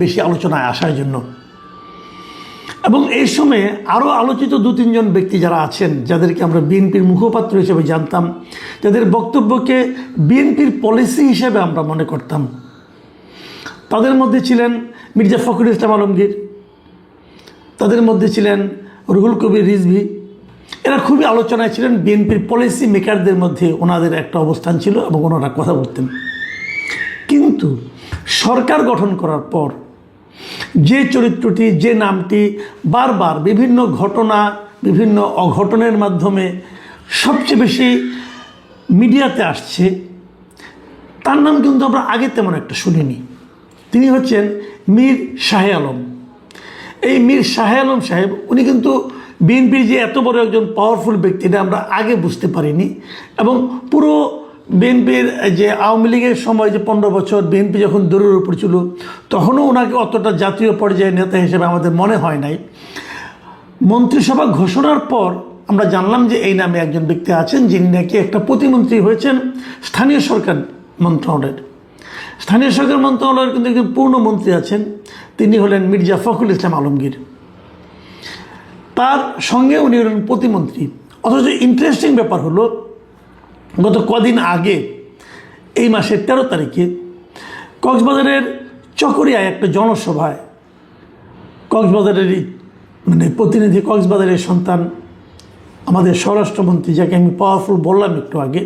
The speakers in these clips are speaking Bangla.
বেশি আলোচনায় আসার জন্য। এবং এই সময়ে আরও আলোচিত 2-3 জন ব্যক্তি যারা আছেন, যাদেরকে আমরা বিএনপির মুখপাত্র হিসেবে জানতাম, যাদের বক্তব্যকে বিএনপির পলিসি হিসেবে আমরা মনে করতাম, তাদের মধ্যে ছিলেন মির্জা ফখরুল ইসলাম আলমগীর, তাদের মধ্যে ছিলেন রুহুল কবির রিজভী। এরা খুবই আলোচনায় ছিলেন। বিএনপির পলিসি মেকারদের মধ্যে ওনাদের একটা অবস্থান ছিল এবং ওনারা কথা বলতেন। কিন্তু সরকার গঠন করার পর যে চরিত্রটি, যে নামটি বারবার বিভিন্ন ঘটনা, বিভিন্ন অঘটনের মাধ্যমে সবচেয়ে বেশি মিডিয়াতে আসছে, তার নাম কিন্তু আমরা আগে তেমন একটা শুনিনি। তিনি হচ্ছেন মীর শাহ আলম। এই মীর শাহ আলম সাহেব, উনি কিন্তু বিএনপির যে এত বড় একজন পাওয়ারফুল ব্যক্তি, এটা আমরা আগে বুঝতে পারিনি। এবং পুরো বিএনপির যে আওয়ামী লীগের সময় যে 15 বছর বিএনপি যখন দৌড়ের উপর ছিল, তখনও ওনাকে অতটা জাতীয় পর্যায়ে নেতা হিসেবে আমাদের মনে হয় নাই। মন্ত্রিসভা ঘোষণার পর আমরা জানলাম যে এই নামে একজন ব্যক্তি আছেন, যিনি নাকি একটা প্রতিমন্ত্রী হয়েছেন স্থানীয় সরকার মন্ত্রণালয়ের। স্থানীয় সরকার মন্ত্রণালয়ের কিন্তু একজন পূর্ণ মন্ত্রী আছেন, তিনি হলেন মির্জা ফখরুল ইসলাম আলমগীর। তার সঙ্গে উনি হলেন প্রতিমন্ত্রী। অথচ ইন্টারেস্টিং ব্যাপার হলো, গত কদিন আগে এই মাসের 13 তারিখে কক্সবাজারের চকরিয়ায় একটা জনসভায় কক্সবাজারেরই প্রতিনিধি, কক্সবাজারের সন্তান, আমাদের স্বরাষ্ট্রমন্ত্রী, যাকে আমি পাওয়ারফুল বললাম একটু আগে,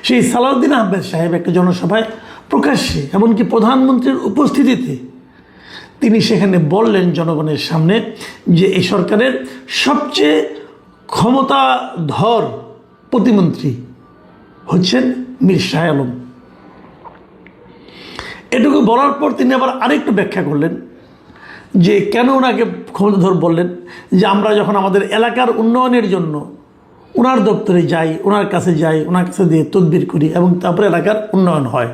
সেই সালাউদ্দিন আহমেদ সাহেব একটা জনসভায় প্রকাশ্যে, এমনকি প্রধানমন্ত্রীর উপস্থিতিতে তিনি সেখানে বললেন জনগণের সামনে যে এই সরকারের সবচেয়ে ক্ষমতাধর প্রতিমন্ত্রী হচ্ছেন মীর শাহ আলম। এটুকু বলার পর তিনি আবার আরেকটু ব্যাখ্যা করলেন যে কেন ওনাকে ক্ষমতাধর বললেন, যে আমরা যখন আমাদের এলাকার উন্নয়নের জন্য ওনার দপ্তরে যাই, ওনার কাছে যাই, ওনার কাছে দিয়ে তদবির করি এবং তারপরে এলাকার উন্নয়ন হয়।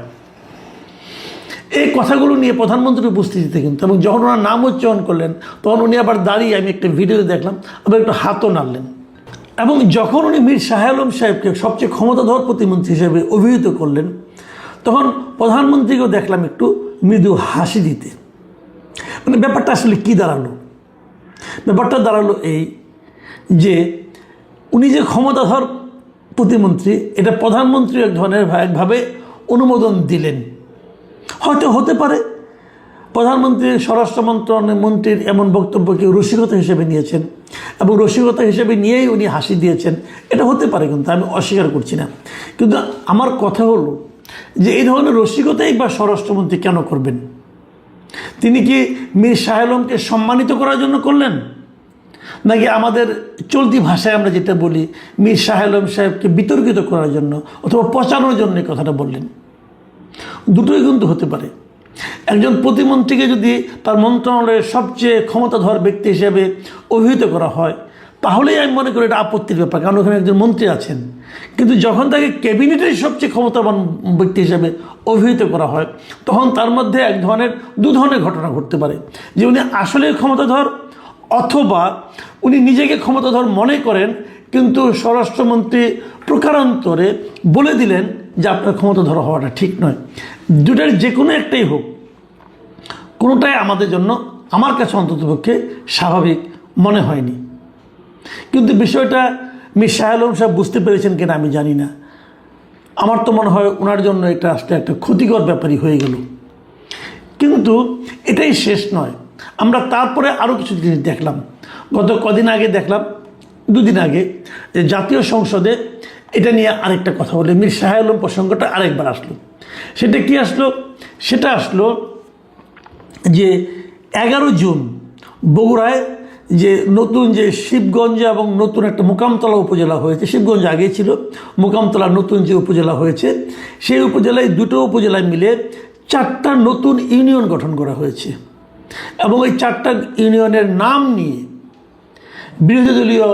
এই কথাগুলো নিয়ে প্রধানমন্ত্রীর উপস্থিতিতে কিন্তু, এবং যখন ওনার নাম উচ্চারণ করলেন তখন উনি আবার দাঁড়িয়ে, আমি একটা ভিডিওতে দেখলাম, আবার একটু হাতও নাড়লেন। এবং যখন উনি মীর শাহ আলম সাহেবকে সবচেয়ে ক্ষমতাধর প্রতিমন্ত্রী হিসেবে অভিহিত করলেন, তখন প্রধানমন্ত্রীকেও দেখলাম একটু মৃদু হাসি দিতে। ব্যাপারটা আসলে কী দাঁড়ালো? ব্যাপারটা দাঁড়ালো এই যে উনি যে ক্ষমতাধর প্রতিমন্ত্রী, এটা প্রধানমন্ত্রী এক ধরনের একভাবে অনুমোদন দিলেন। হয়তো হতে পারে প্রধানমন্ত্রীর স্বরাষ্ট্র মন্ত্রীর এমন বক্তব্যকে রসিকতা হিসেবে নিয়েছেন এবং রসিকতা হিসেবে নিয়েই উনি হাসি দিয়েছেন, এটা হতে পারে, কিন্তু আমি অস্বীকার করছি না। কিন্তু আমার কথা হলো যে এই ধরনের রসিকতাই বা স্বরাষ্ট্রমন্ত্রী কেন করবেন? তিনি কি মীর শাহ আলমকে সম্মানিত করার জন্য করলেন, নাকি আমাদের চলতি ভাষায় আমরা যেটা বলি মীর শাহ আলম সাহেবকে বিতর্কিত করার জন্য অথবা পচানোর জন্য এই কথাটা বললেন? দুটোই কিন্তু হতে পারে। একজন প্রতিমন্ত্রীকে যদি তার মন্ত্রণালয়ের সবচেয়ে ক্ষমতাধর ব্যক্তি হিসেবে অভিহিত করা হয়, তাহলেই আমি মনে করি এটা আপত্তির ব্যাপার, কারণ ওখানে একজন মন্ত্রী আছেন। কিন্তু যখন তাকে ক্যাবিনেটের সবচেয়ে ক্ষমতাবান ব্যক্তি হিসেবে অভিহিত করা হয়, তখন তার মধ্যে দু ধরনের ঘটনা ঘটতে পারে, যে উনি আসলে ক্ষমতাধর, অথবা উনি নিজেকে ক্ষমতাধর মনে করেন, কিন্তু স্বরাষ্ট্রমন্ত্রী প্রকারান্তরে বলে দিলেন যে আপনার ক্ষমতাধর হওয়াটা ঠিক নয়। দুটার যে কোনো একটাই হোক, কোনোটাই আমাদের জন্য, আমার কাছে অন্ততপক্ষে স্বাভাবিক মনে হয়নি। কিন্তু বিষয়টা মীর শাহ আলম সাহেব বুঝতে পেরেছেন কিনা আমি জানি না। আমার তো মনে হয় ওনার জন্য এটা আসলে একটা ক্ষতিকর ব্যাপারই হয়ে গেল। কিন্তু এটাই শেষ নয়, আমরা তারপরে আরও কিছু জিনিস দেখলাম। গত কদিন আগে দেখলাম, 2 দিন আগে, যে জাতীয় সংসদে এটা নিয়ে আরেকটা কথা বলে মীর শাহ আলম প্রসঙ্গটা আরেকবার আসলো। সেটা কি আসলো? সেটা আসলো যে 11 জুন বগুড়ায় যে নতুন যে শিবগঞ্জ এবং নতুন একটা মোকামতলা উপজেলা হয়েছে, শিবগঞ্জ আগেই ছিল, মোকামতলা নতুন যে উপজেলা হয়েছে, সেই উপজেলায়, দুটো উপজেলায় মিলে 4টা নতুন ইউনিয়ন গঠন করা হয়েছে। এবং এই 4টা ইউনিয়নের নাম নিয়ে বিরোধী দলীয়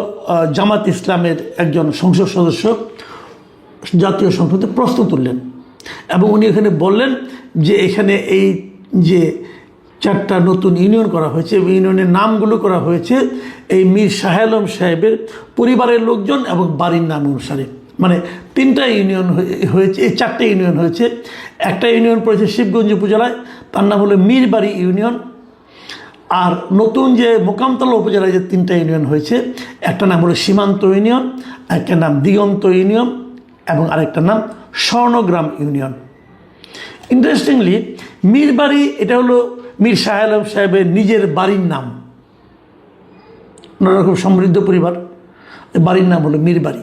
জামাত ইসলামের একজন সংসদ সদস্য জাতীয় সংসদে প্রশ্ন তুললেন এবং উনি এখানে বললেন যে এখানে এই যে 4টা নতুন ইউনিয়ন করা হয়েছে, ইউনিয়নের নামগুলো করা হয়েছে এই মীর শাহ আলম সাহেবের পরিবারের লোকজন এবং বাড়ির নাম অনুসারে। মানে 3টা ইউনিয়ন হয়েছে, এই 4টে ইউনিয়ন হয়েছে। একটা ইউনিয়ন পড়েছে শিবগঞ্জ উপজেলায়, তার নাম হলো মীরবাড়ি ইউনিয়ন। আর নতুন যে মোকামতলা উপজেলায় যে 3টা ইউনিয়ন হয়েছে, একটা নাম হলো সীমান্ত ইউনিয়ন, একটা নাম দিগন্ত ইউনিয়ন এবং আরেকটা নাম স্বর্ণগ্রাম ইউনিয়ন। ইন্টারেস্টিংলি মীরবাড়ি এটা হলো মীর শাহ আলম সাহেবের নিজের বাড়ির নাম। ওনারা খুব সমৃদ্ধ পরিবার, বাড়ির নাম হলো মীরবাড়ি।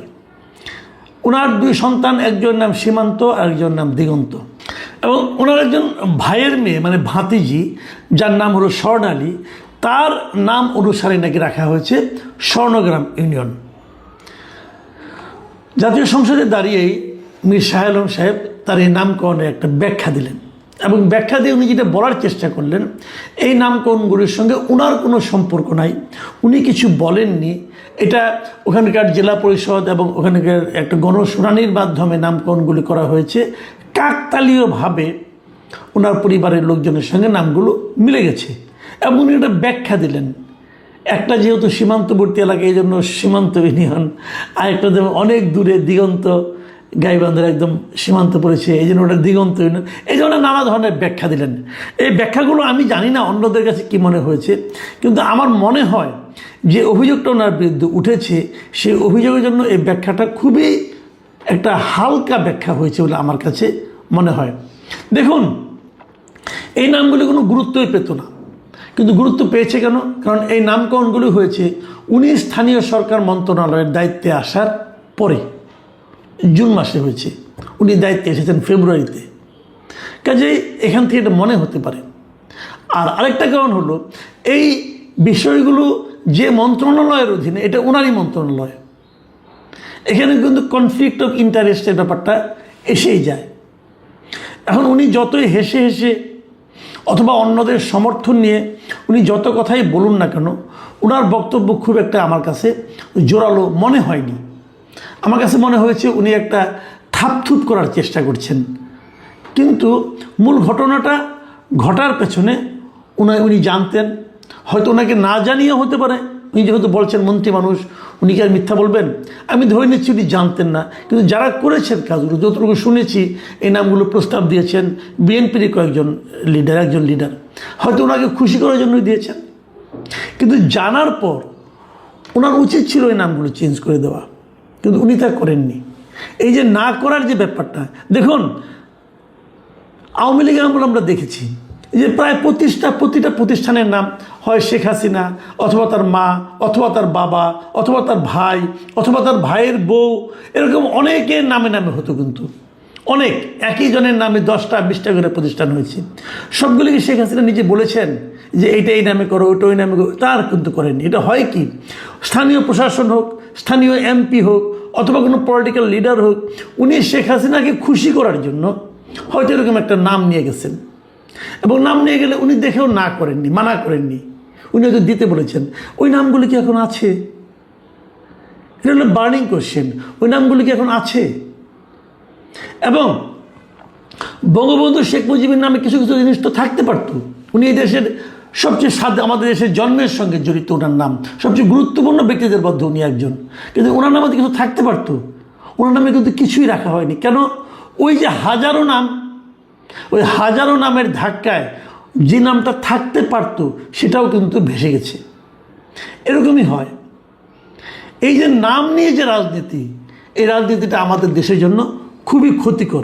ওনার 2 সন্তান, একজন নাম সীমান্ত আর একজন নাম দিগন্ত। এবং ওনার একজন ভাইয়ের মেয়ে মানে ভাতিজি, যার নাম হলো স্বর্ণালী, তার নাম অনুসারে নাকি রাখা হয়েছে স্বর্ণগ্রাম ইউনিয়ন। জাতীয় সংসদে দাঁড়িয়েই মীর শাহ আলম সাহেব তার এই নামকরণের একটা ব্যাখ্যা দিলেন, এবং ব্যাখ্যা দিয়ে উনি যেটা বলার চেষ্টা করলেন, এই নামকরণগুলির সঙ্গে ওনার কোনো সম্পর্ক নাই, উনি কিছু বলেননি। এটা ওখানকার জেলা পরিষদ এবং ওখানকার একটা গণশুনানির মাধ্যমে নামকরণগুলি করা হয়েছে। কাকতালীয়ভাবে ওনার পরিবারের লোকজনের সঙ্গে নামগুলো মিলে গেছে, এবং উনি একটা ব্যাখ্যা দিলেন। একটা যেহেতু সীমান্তবর্তী এলাকা, এই জন্য সীমান্ত ইউনিয়ন, আর একটা যেমন অনেক দূরে দিগন্ত, গাইবান্ধার একদম সীমান্ত পড়েছে, এই জন্য ওটা দিগন্ত ইউনিয়ন, এই জন্য নানা ধরনের ব্যাখ্যা দিলেন। এই ব্যাখ্যাগুলো আমি জানি না অন্যদের কাছে কী মনে হয়েছে, কিন্তু আমার মনে হয় যে অভিযোগটা ওনার বিরুদ্ধে উঠেছে, সেই অভিযোগের জন্য এই ব্যাখ্যাটা খুবই একটা হালকা ব্যাখ্যা হয়েছে বলে আমার কাছে মনে হয়। দেখুন, এই নামগুলি কোনো গুরুত্বই পেত না, কিন্তু গুরুত্ব পেয়েছে কেন? কারণ এই নামকরণগুলি হয়েছে উনি স্থানীয় সরকার মন্ত্রণালয়ের দায়িত্বে আসার পরে, জুন মাসে হয়েছে, উনি দায়িত্বে এসেছেন ফেব্রুয়ারিতে। কাজেই এখান থেকে এটা মনে হতে পারে। আর আরেকটা কারণ হলো, এই বিষয়গুলো যে মন্ত্রণালয়ের অধীনে, এটা ওনারই মন্ত্রণালয়, এখানে কিন্তু কনফ্লিক্ট অফ ইন্টারেস্টের ব্যাপারটা এসেই যায়। এখন উনি যতই হেসে হেসে অথবা অন্যদের সমর্থন নিয়ে উনি যত কথাই বলুন না কেন, ওনার বক্তব্য খুব একটা আমার কাছে জোরালো মনে হয়নি। আমার কাছে মনে হয়েছে উনি একটা থাপথুপ করার চেষ্টা করছেন, কিন্তু মূল ঘটনাটা ঘটার পেছনে উনি জানতেন। হয়তো ওনাকে না জানিয়েও হতে পারে, উনি যেহেতু বলছেন মন্ত্রী মানুষ, উনি কি আর মিথ্যা বলবেন? আমি ধরে নিচ্ছি উনি জানতেন না, কিন্তু যারা করেছেন কাজগুলো, যতটুকু শুনেছি, এই নামগুলো প্রস্তাব দিয়েছেন বিএনপির একজন লিডার, হয়তো ওনাকে খুশি করার জন্যই দিয়েছেন। কিন্তু জানার পর ওনার উচিত ছিল এই নামগুলো চেঞ্জ করে দেওয়া, কিন্তু উনি তা করেননি। এই যে না করার যে ব্যাপারটা, দেখুন আওয়ামী লীগের আমল আমরা দেখেছি যে প্রায় প্রতিটা প্রতিষ্ঠানের নাম হয় শেখ হাসিনা, অথবা তার মা, অথবা তার বাবা, অথবা তার ভাই, অথবা তার ভাইয়ের বউ, এরকম অনেকের নামে নামে হতো। কিন্তু অনেক একই জনের নামে 10টা 20টা করে প্রতিষ্ঠান হয়েছে। সবগুলিকে শেখ হাসিনা নিজে বলেছেন যে এইটা এই নামে করো, ওইটা ওই নামে করো, তার কিন্তু করেননি। এটা হয় কি, স্থানীয় প্রশাসন হোক, স্থানীয় এমপি হোক, অথবা কোনো পলিটিক্যাল লিডার হোক, উনি শেখ হাসিনাকে খুশি করার জন্য হয়তো এরকম একটা নাম নিয়ে গেছেন, এবং নাম নিয়ে গেলে উনি দেখেও মানা করেননি, উনি হয়তো দিতে বলেছেন। ওই নামগুলি কি এখন আছে? এটা হলো বার্নিং কোয়েশ্চেন, ওই নামগুলি কি এখন আছে? এবং বঙ্গবন্ধু শেখ মুজিবের নামে কিছু কিছু জিনিস তো থাকতে পারত। উনি এই দেশের সবচেয়ে আমাদের দেশের জন্মের সঙ্গে জড়িত, ওনার নাম সবচেয়ে গুরুত্বপূর্ণ ব্যক্তিদের মধ্যে উনি একজন, কিন্তু ওনার নামে কিছু থাকতে পারত, ওনার নামে কিন্তু কিছুই রাখা হয়নি। কেন? ওই যে হাজারো নাম, ওই হাজারো নামের ধাক্কায় যে নামটা থাকতে পারত সেটাও কিন্তু ভেসে গেছে। এরকমই হয়। এই যে নাম নিয়ে যে রাজনীতি, এই রাজনীতিটা আমাদের দেশের জন্য খুবই ক্ষতিকর।